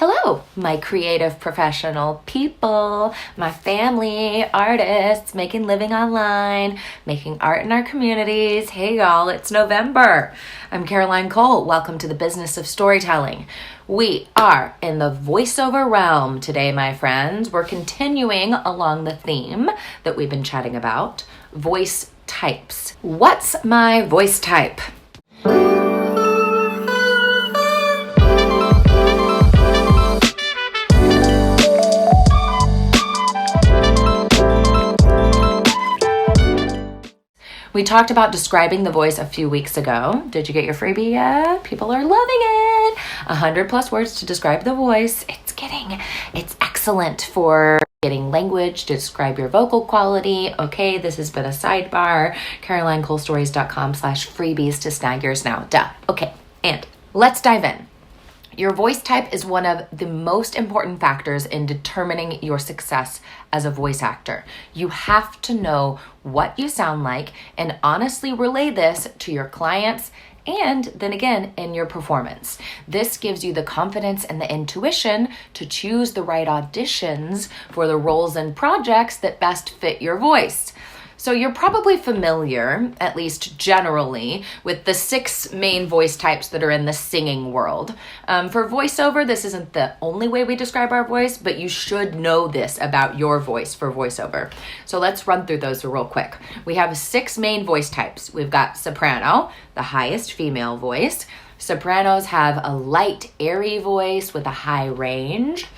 Hello, my creative professional people, my family, artists, making living online, making art in our communities. Hey y'all, it's November. I'm Caroline Cole. Welcome to the business of storytelling. We are in the voiceover realm today, my friends. We're continuing along the theme that we've been chatting about, voice types. What's my voice type? We talked about describing the voice a few weeks ago. Did you get your freebie yet? People are loving it. 100 plus words to describe the voice. It's excellent for getting language to describe your vocal quality. Okay, this has been a sidebar. CarolineColeStories.com/freebies to snag yours now. Duh. Okay, and let's dive in. Your voice type is one of the most important factors in determining your success as a voice actor. You have to know what you sound like and honestly relay this to your clients and then again in your performance. This gives you the confidence and the intuition to choose the right auditions for the roles and projects that best fit your voice. So you're probably familiar, at least generally, with the 6 main voice types that are in the singing world. For voiceover, this isn't the only way we describe our voice, but you should know this about your voice for voiceover. So let's run through those real quick. We have 6 main voice types. We've got soprano, the highest female voice. Sopranos have a light, airy voice with a high range.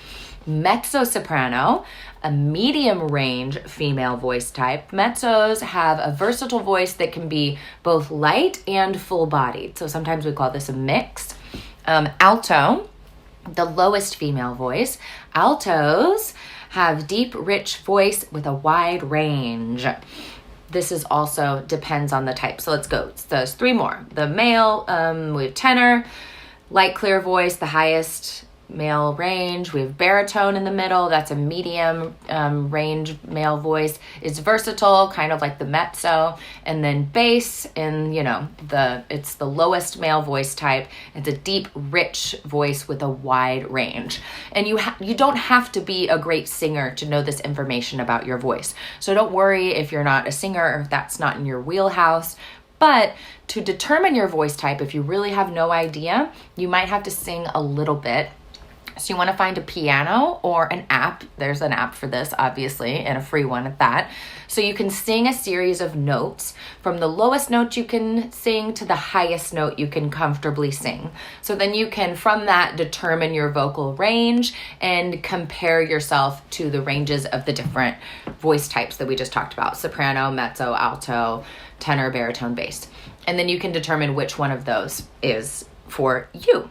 Mezzo-soprano, a medium range female voice type. Mezzos have a versatile voice that can be both light and full-bodied. So sometimes we call this a mix. Alto, the lowest female voice. Altos have deep, rich voice with a wide range. This is also depends on the type. So let's go. So there's 3 more. The male, we have tenor, light, clear voice, the highest male range. We have baritone in the middle. That's a medium range male voice. It's versatile, kind of like the mezzo. And then bass, and it's the lowest male voice type. It's a deep, rich voice with a wide range. And you don't have to be a great singer to know this information about your voice. So don't worry if you're not a singer or if that's not in your wheelhouse. But to determine your voice type, if you really have no idea, you might have to sing a little bit. So you want to find a piano or an app. There's an app for this, obviously, and a free one at that. So you can sing a series of notes from the lowest note you can sing to the highest note you can comfortably sing. So then you can, from that, determine your vocal range and compare yourself to the ranges of the different voice types that we just talked about: soprano, mezzo, alto, tenor, baritone, bass. And then you can determine which one of those is for you.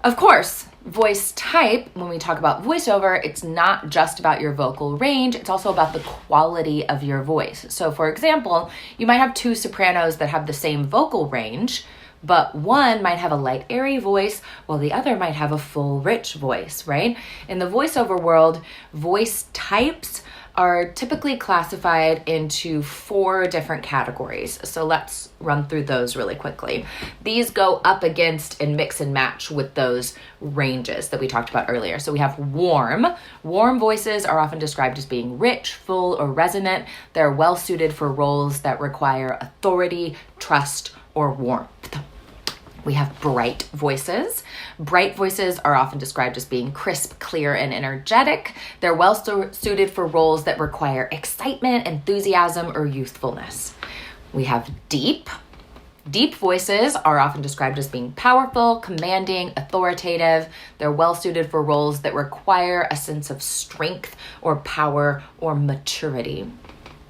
Of course, voice type, when we talk about voiceover, it's not just about your vocal range, it's also about the quality of your voice. So for example, you might have 2 sopranos that have the same vocal range, but one might have a light, airy voice, while the other might have a full, rich voice, right? In the voiceover world, voice types are typically classified into 4 different categories. So let's run through those really quickly. These go up against and mix and match with those ranges that we talked about earlier. So we have warm. Warm voices are often described as being rich, full, or resonant. They're well suited for roles that require authority, trust, or warmth. We have bright voices. Bright voices are often described as being crisp, clear, and energetic. They're well suited for roles that require excitement, enthusiasm, or youthfulness. We have deep. Deep voices are often described as being powerful, commanding, authoritative. They're well suited for roles that require a sense of strength or power or maturity.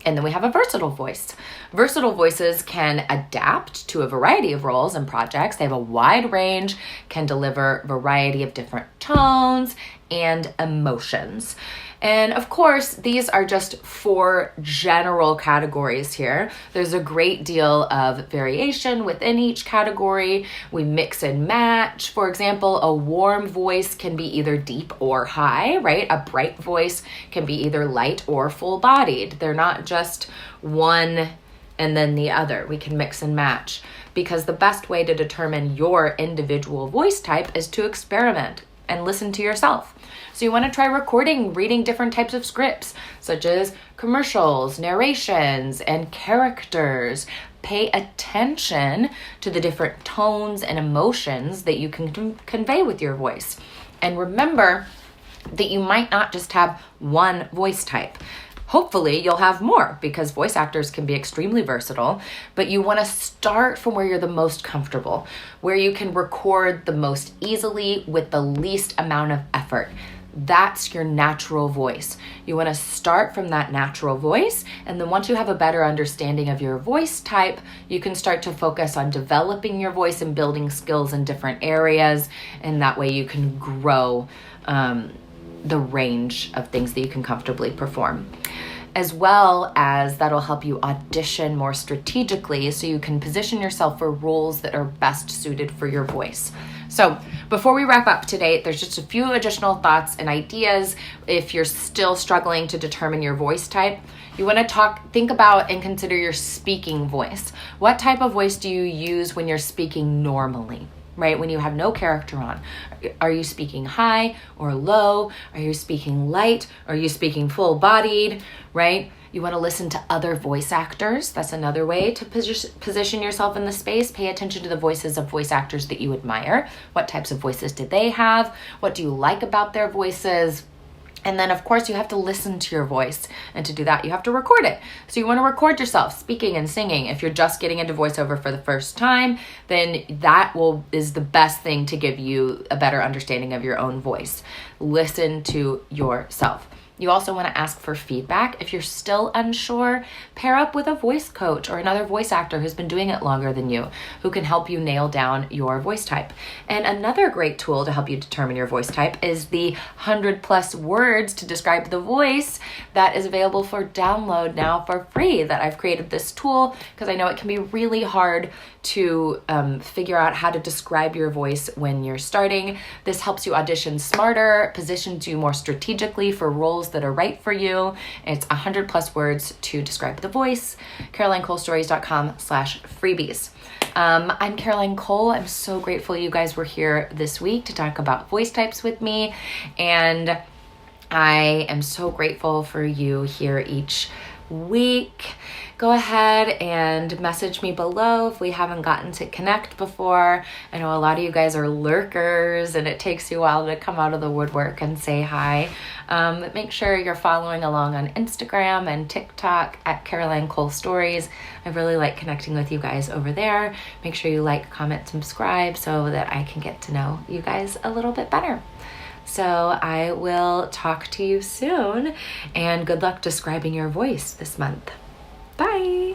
And then we have a versatile voice. Versatile voices can adapt to a variety of roles and projects. They have a wide range, can deliver a variety of different tones and emotions. And of course, these are just 4 general categories here. There's a great deal of variation within each category. We mix and match. For example, a warm voice can be either deep or high, right? A bright voice can be either light or full-bodied. They're not just one and then the other. We can mix and match because the best way to determine your individual voice type is to experiment. and listen to yourself. So you want to try recording, reading different types of scripts, such as commercials, narrations, and characters. Pay attention to the different tones and emotions that you can convey with your voice. And remember that you might not just have one voice type. Hopefully you'll have more, because voice actors can be extremely versatile, but you want to start from where you're the most comfortable, where you can record the most easily with the least amount of effort. That's your natural voice. You want to start from that natural voice, and then once you have a better understanding of your voice type, you can start to focus on developing your voice and building skills in different areas, and that way you can grow the range of things that you can comfortably perform. As well as that'll help you audition more strategically, so you can position yourself for roles that are best suited for your voice. So before we wrap up today, there's just a few additional thoughts and ideas. If you're still struggling to determine your voice type, you want to think about and consider your speaking voice. What type of voice do you use when you're speaking normally? Right? When you have no character on. Are you speaking high or low? Are you speaking light? Are you speaking full-bodied? Right? You want to listen to other voice actors. That's another way to position yourself in the space. Pay attention to the voices of voice actors that you admire. What types of voices did they have? What do you like about their voices? And then, of course, you have to listen to your voice. And to do that, you have to record it. So you want to record yourself speaking and singing. If you're just getting into voiceover for the first time, then that is the best thing to give you a better understanding of your own voice. Listen to yourself. You also want to ask for feedback. If you're still unsure, pair up with a voice coach or another voice actor who's been doing it longer than you, who can help you nail down your voice type. And another great tool to help you determine your voice type is the 100+ words to describe the voice that is available for download now for free. That I've created this tool because I know it can be really hard to figure out how to describe your voice when you're starting. This helps you audition smarter, positions you more strategically for roles that are right for you. It's 100+ words to describe the voice. CarolineColeStories.com/freebies. I'm Caroline Cole. I'm so grateful you guys were here this week to talk about voice types with me. And I am so grateful for you here each week. Go ahead and message me below if we haven't gotten to connect before. I know a lot of you guys are lurkers and it takes you a while to come out of the woodwork and say hi. But make sure you're following along on Instagram and TikTok at Caroline Cole Stories. I really like connecting with you guys over there. Make sure you like, comment, subscribe so that I can get to know you guys a little bit better. So I will talk to you soon, and good luck describing your voice this month. Bye.